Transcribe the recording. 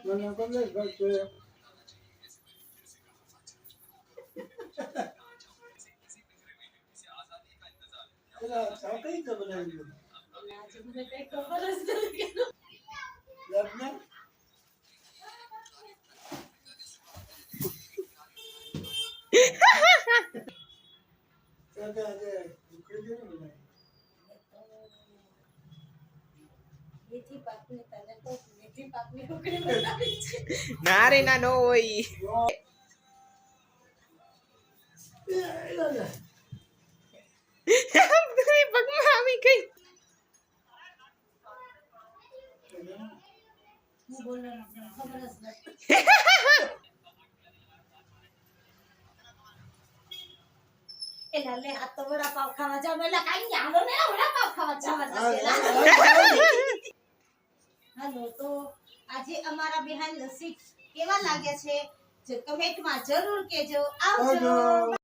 મને કોને કરતો એલા ચાકઈ તો બનાવી આજે મને કઈ ખબર જ નથી લગ્ન આજે ઉકળી દે ને મેથી પાકની તને તો મેથી પાકની ઢોકળી બનાવી છે ના રે ના નો હોય તારી પગમાં આવી ગઈ હું બોલવાનું ખબર જ નથી એલા લે આ તો વડાપાવ ખાવા જાવ એલા કાઈ હાલો ને વડાપાવ ખાવા જવા છે હાલો તો આજે અમારા બિહાઇન્ડ ધ સીટ કેવા લાગે છે જે કમેન્ટમાં જરૂર કહેજો આવજો